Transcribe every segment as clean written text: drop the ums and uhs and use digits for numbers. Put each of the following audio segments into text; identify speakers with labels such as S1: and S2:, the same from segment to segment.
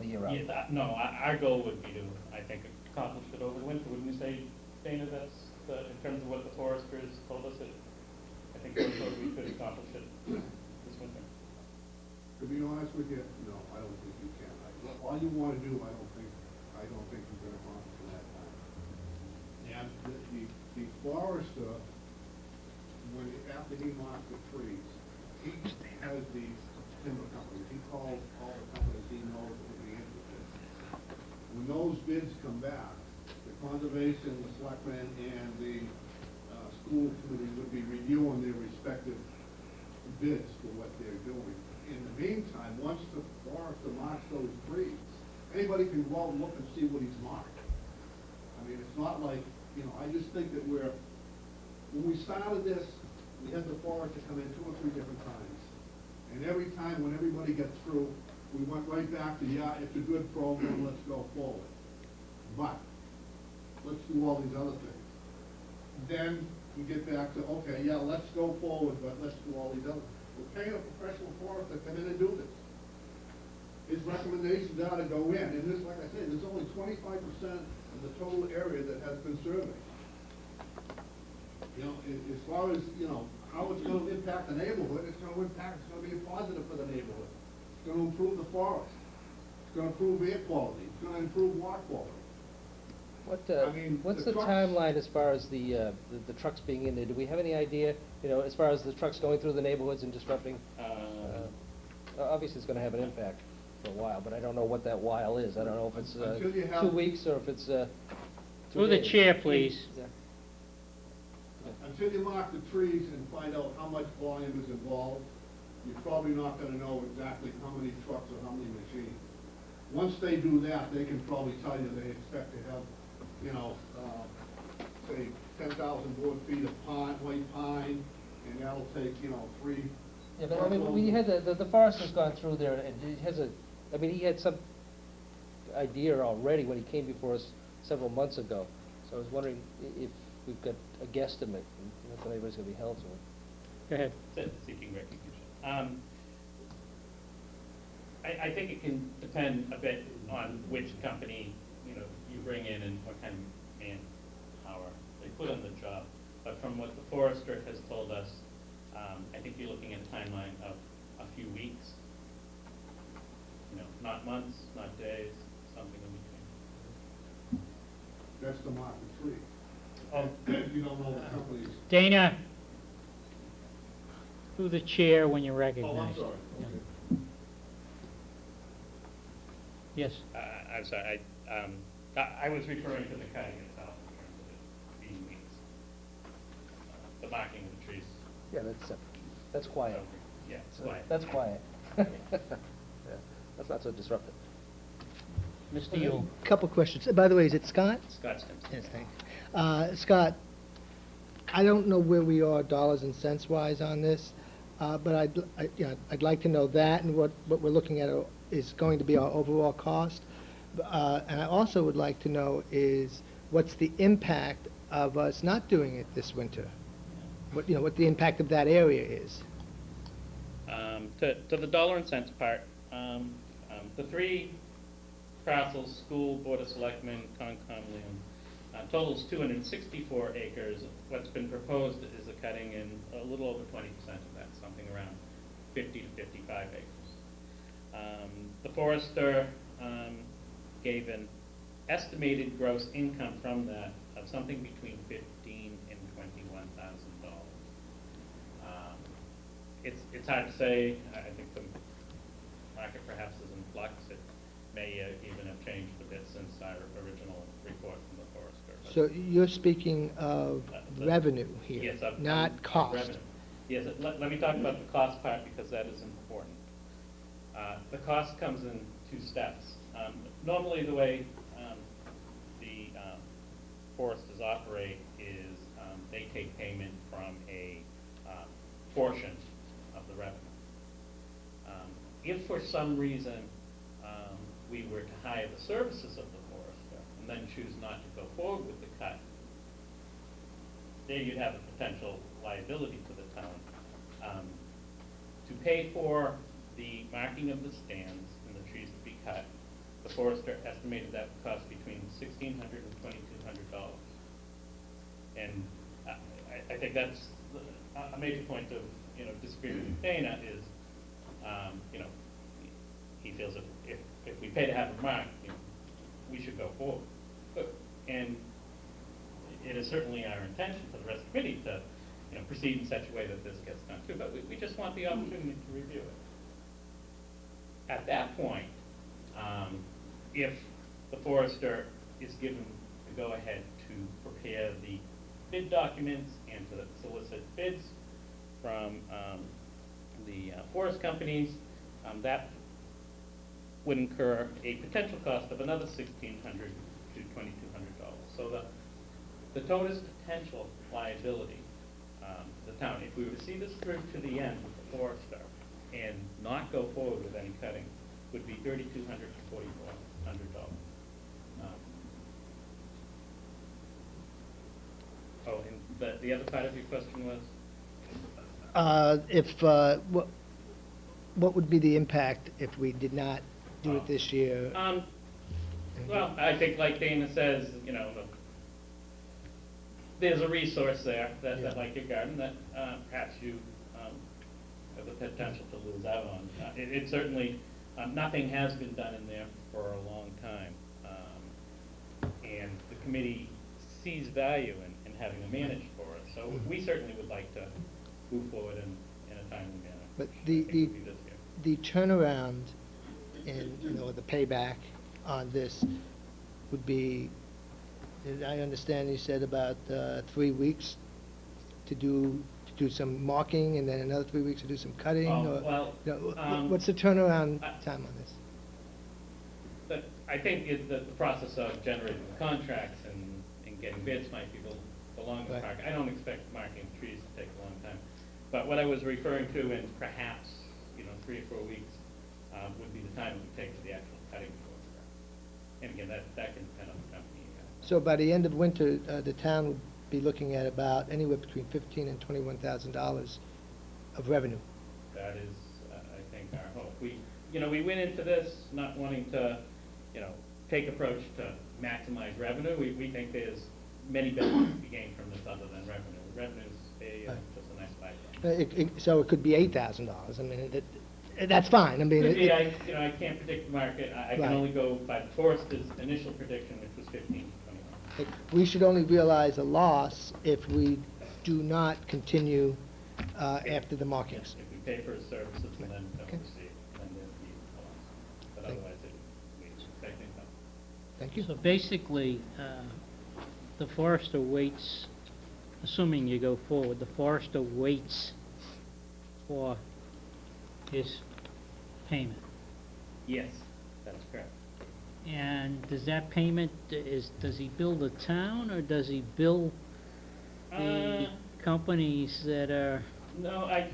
S1: year round.
S2: Yeah, no, our goal would be to, I think, accomplish it over the winter. Wouldn't you say, Dana, that's, in terms of what the foresters told us, I think we could accomplish it this winter.
S3: To be honest with you, no, I don't think you can. All you want to do, I don't think you're going to accomplish in that time. And the forester, after he marks the trees, he has these timber companies. He calls all the companies he knows that would be interested. When those bids come back, the conservation, the selectmen, and the school committee would be reviewing their respective bids for what they're doing. In the meantime, once the forester marks those trees, anybody can go out and look and see what he's marked. I mean, it's not like, I just think that when we started this, we had the forester come in 2 or 3 different times. And every time when everybody gets through, we went right back to, yeah, it's a good program, let's go forward. But, let's do all these other things. Then we get back to, okay, yeah, let's go forward, but let's do all these other things. We're paying a professional forester to come in and do this. His recommendations are to go in, and this, like I said, there's only 25% of the total area that has been surveyed. As far as, how it's going to impact the neighborhood, it's going to be a positive for the neighborhood. It's going to improve the forest. It's going to improve air quality. It's going to improve water quality.
S1: What's the timeline as far as the trucks being in there? Do we have any idea, as far as the trucks going through the neighborhoods and disrupting? Obviously, it's going to have an impact for a while, but I don't know what that while is. I don't know if it's 2 weeks or if it's 2
S4: Through the
S1: days.
S4: chair, please.
S1: Yeah.
S3: Until you mark the trees and find out how much volume is involved, you're probably not going to know exactly how many trucks or how many machines. Once they do that, they can probably tell you they expect to have, say 10,000 board feet of white pine, and that'll take, 3.
S1: Yeah, but I mean, we had the forester's gone through there, and he has he had some idea already when he came before us several months ago. So I was wondering if we've got a guesstimate, not that anybody's going to be held to it.
S4: Go ahead.
S2: Seeking recognition. I think it can depend a bit on which company, you bring in and what kind of manpower they put on the job. But from what the forester has told us, I think you're looking at a timeline of a few weeks. Not months, not days, something in between.
S3: That's the mark the tree. You don't know the companies.
S4: Dana, through the chair when you're
S3: Oh,
S4: recognized.
S3: I'm sorry.
S4: Yeah.
S3: Okay.
S4: Yes.
S2: I'm sorry. I was referring to the cutting itself in terms of it being weeks. The marking of the trees.
S1: Yeah, that's quiet.
S2: Yeah, it's quiet.
S1: That's quiet. Yeah, that's not so disruptive.
S4: Mr. Yule.
S5: Couple questions. By the way, is it Scott?
S2: Scott Stimson.
S5: Yes, thanks. Scott, I don't know where we are dollars and cents wise on this, but I'd like to know that, and what we're looking at is going to be our overall cost. And I also would like to know is what's the impact of us not doing it this winter? What the impact of that area is.
S2: To the dollar and cents part, the 3 parcels, school, board of selectmen, Concom, totals 264 acres. What's been proposed is a cutting in a little over 20% of that, something around 50 to 55 acres. The forester gave an estimated gross income from that of something between $15,000 and $21,000. It's hard to say. I think the market perhaps is in flux. It may even have changed a bit since our original report from the forester.
S5: So you're speaking of revenue here,
S2: Yes,
S5: not cost.
S2: Revenue. Yes, let me talk about the cost part because that is important. The cost comes in 2 steps. Normally the way the foresters operate is they take payment from a portion of the revenue. If for some reason we were to hire the services of the forester and then choose not to go forward with the cut, there you'd have a potential liability to the town. To pay for the marking of the stands and the trees to be cut, forester estimated that would cost between $1,600 and $2,200. And I think that's a major point of, disagreement with Dana is, he feels if we pay to have a mark, we should go forward. And it is certainly our intention for the rest of the committee to, proceed in such a way that this gets done too, but we just want the opportunity to review it. At that point, if the forester is given the go-ahead to prepare the bid documents and to solicit bids from the forest companies, that would incur a potential cost of another $1,600 to $2,200. So the total potential liability, the town, if we were to see this through to the end with the forester and not go forward with any cutting, would be $3,200 to $4,400. Oh, and the other part of your question was?
S5: What would be the impact if we did not do it this year?
S2: Well, I think like Dana says, there's a resource there that like your garden, that perhaps you have the potential to lose out on. It certainly, nothing has been done in there for a long time. And the committee sees value in having a managed forest. So we certainly would like to move forward in a timely manner.
S5: But
S2: I think it would be this year.
S5: the turnaround and, the payback on this would be, I understand you said about 3 weeks to do some marking and then another 3 weeks to do some cutting?
S2: Oh,
S5: or,
S2: well,
S5: what's the turnaround time on this?
S2: But I think the process of generating the contracts and getting bids might be the longest
S5: Right.
S2: part. I don't expect marking trees to take a long time. But what I was referring to in perhaps, 3 or 4 weeks would be the time it would take for the actual cutting to occur. And again, that can depend on the company.
S5: So by the end of winter, the town would be looking at about anywhere between $15,000 and $21,000 of revenue.
S2: That is, I think, our hope. We went into this not wanting to, take approach to maximize revenue. We think there's many benefits to be gained from this other than revenue. Revenue's
S5: Right.
S2: just a nice byproduct.
S5: So it could be $8,000. I mean, that's fine. I mean,
S2: Could be, I can't predict the market. I can
S5: Right.
S2: only go by the forester's initial prediction, which was 15 to 21.
S5: we should only realize a loss if we do not continue after the markings.
S2: If we pay for his services and then don't
S5: Okay.
S2: receive, then there'd be a loss. But
S5: Thank-
S2: otherwise, we expect income.
S5: Thank you.
S4: So basically, the forester waits, assuming you go forward, the forester waits for his payment.
S2: Yes, that's correct.
S4: And does that payment, does he bill the town, or does he bill the
S2: Uh,
S4: companies that are,
S2: No, I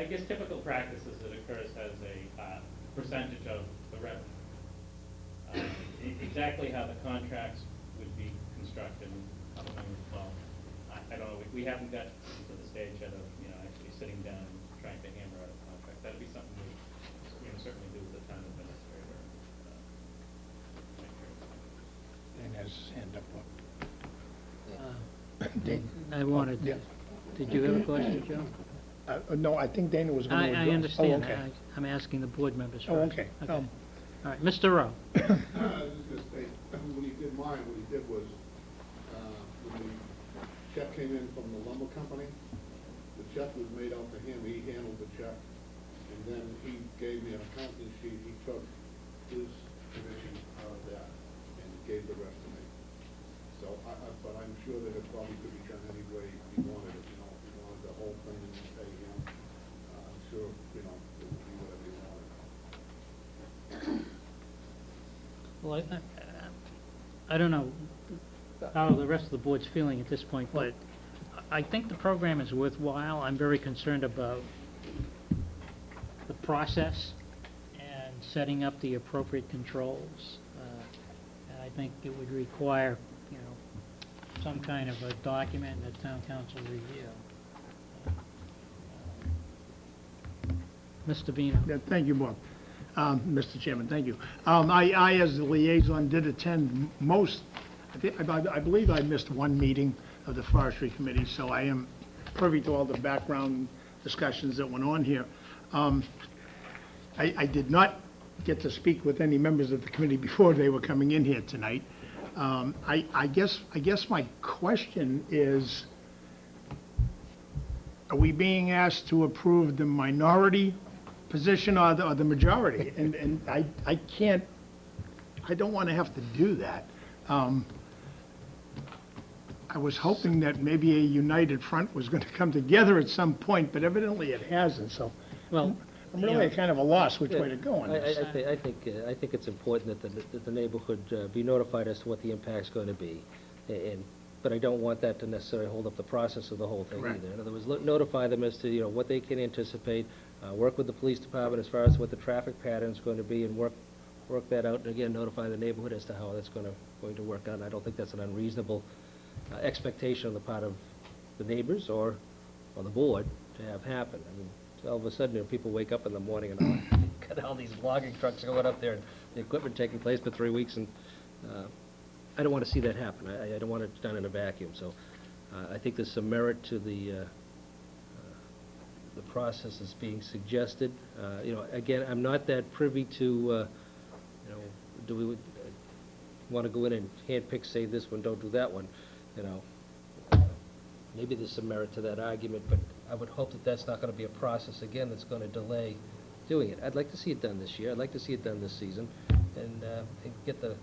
S2: guess typical practice is it occurs as a percentage of the revenue. Exactly how the contracts would be constructed, I don't recall. I don't know, we haven't got to the stage yet of, actually sitting down and trying to hammer out a contract. That'd be something we certainly do with the town administrator. Make sure it's-
S6: And has hand up.
S4: I wanted,
S6: Yeah.
S4: did you have a question, Joe?
S6: No, I think Dana was going to.
S4: I understand.
S6: Oh, okay.
S4: I'm asking the board members first.
S6: Oh, okay.
S4: All right, Mr. Rowe.
S3: I was just gonna say, when he did mine, what he did was, when the check came in from the lumber company, the check was made out to him, he handled the check, and then he gave me an accounting sheet, he took his commission out of that and gave the rest to me. So, but I'm sure that it probably could be done any way he wanted it, if he wanted the whole thing and then pay him, I'm sure, it would be whatever he wanted.
S4: Well, I don't know how the rest of the board's feeling at this point, but I think the program is worthwhile. I'm very concerned about the process and setting up the appropriate controls. And I think it would require, some kind of a document that town council review. Mr. Vino.
S6: Yeah, thank you, Bob. Mr. Chairman, thank you. I, as the liaison, did attend most, I believe I missed one meeting of the Forestry Committee, so I am privy to all the background discussions that went on here. I did not get to speak with any members of the committee before they were coming in here tonight. I guess my question is, are we being asked to approve the minority position or the majority? And I can't, I don't want to have to do that. I was hoping that maybe a united front was going to come together at some point, but evidently it hasn't, so
S4: Well,
S6: I'm really kind of a loss which
S1: Yeah,
S6: way to go on this.
S1: I think it's important that the neighborhood be notified as to what the impact's going to be. But I don't want that to necessarily hold up the process of the whole thing
S6: Correct.
S1: either. In other words, notify them as to, what they can anticipate, work with the police department as far as what the traffic pattern's going to be, and work that out, and again, notify the neighborhood as to how that's going to work out. And I don't think that's an unreasonable expectation on the part of the neighbors or the board to have happen. I mean, all of a sudden, people wake up in the morning and got all these logging trucks going up there, and the equipment taking place for 3 weeks, and I don't want to see that happen. I don't want it done in a vacuum. So I think there's some merit to the process that's being suggested. Again, I'm not that privy to, do we want to go in and handpick, say this one, don't do that one, Maybe there's some merit to that argument, but I would hope that that's not going to be a process, again, that's going to delay doing it. I'd like to see it done this year. I'd like to see it done this season, and get the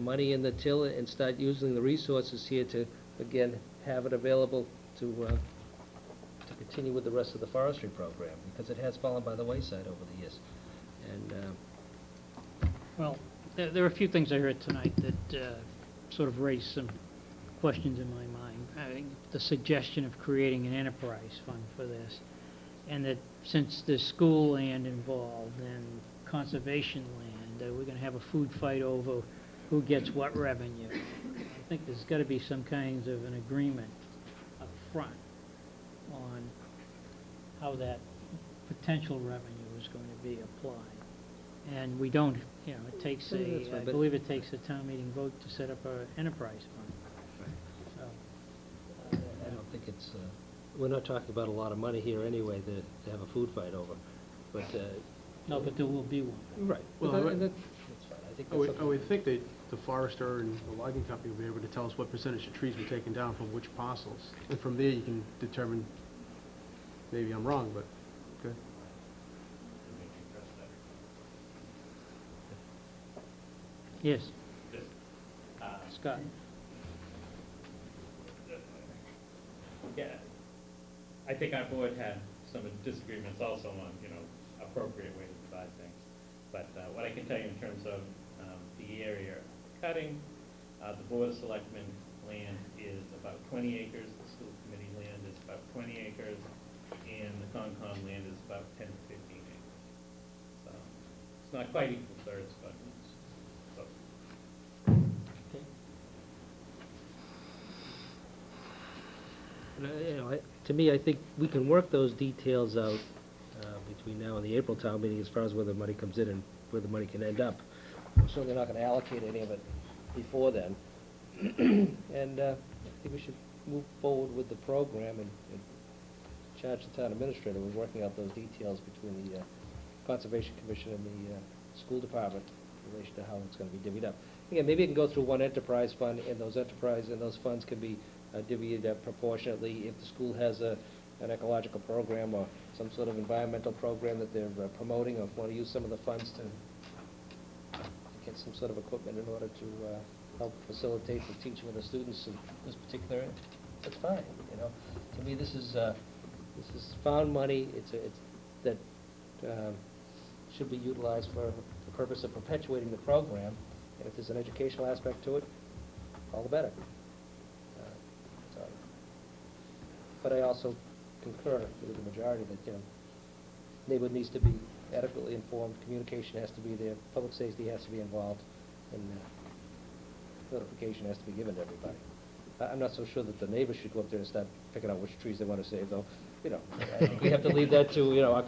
S1: money in the till and start using the resources here to, again, have it available to continue with the rest of the forestry program, because it has fallen by the wayside over the years. And
S4: well, there are a few things I heard tonight that sort of raised some questions in my mind. I think the suggestion of creating an enterprise fund for this, and that since there's school land involved and conservation land, we're going to have a food fight over who gets what revenue. I think there's got to be some kinds of an agreement up front on how that potential revenue is going to be applied. And we don't, it takes
S1: That's right,
S4: I
S1: but-
S4: believe it takes a town meeting vote to set up an enterprise fund. So,
S1: I don't think it's, we're not talking about a lot of money here anyway to have a food fight over, but,
S4: no, but there will be one.
S1: right.
S7: Well,
S1: But
S7: I would-
S1: that's fine. I think
S7: I
S1: that's
S7: would,
S1: something.
S7: I would think that the forester and the logging company will be able to tell us what percentage of trees were taken down from which parcels. And from there, you can determine, maybe I'm wrong, but, okay.
S4: Yes,
S2: Just,
S4: Scott.
S2: Yeah, I think our board had some disagreements also on, appropriate way to divide things. But what I can tell you in terms of the area cutting, the Board of Selectmen land is about 20 acres, the school committee land is about 20 acres, and the Concom land is about 10 to 15 acres. So it's not quite equal thirds, but it's close.
S4: Okay.
S1: To me, I think we can work those details out between now and the April town meeting as far as where the money comes in and where the money can end up. We're certainly not going to allocate any of it before then. And I think we should move forward with the program and charge the town administrator with working out those details between the Conservation Commission and the school department in relation to how it's going to be divvied up. Again, maybe it can go through one enterprise fund, and those funds can be divvied up proportionately. If the school has an ecological program or some sort of environmental program that they're promoting, or if want to use some of the funds to get some sort of equipment in order to help facilitate the teaching of the students in this particular area, that's fine, To me, this is found money. That should be utilized for the purpose of perpetuating the program, and if there's an educational aspect to it, all the better. But I also concur with the majority that, neighborhood needs to be adequately informed, communication has to be there, public safety has to be involved, and notification has to be given to everybody. I'm not so sure that the neighbors should go up there and start picking out which trees they want to save, though. I think we have to leave that to, our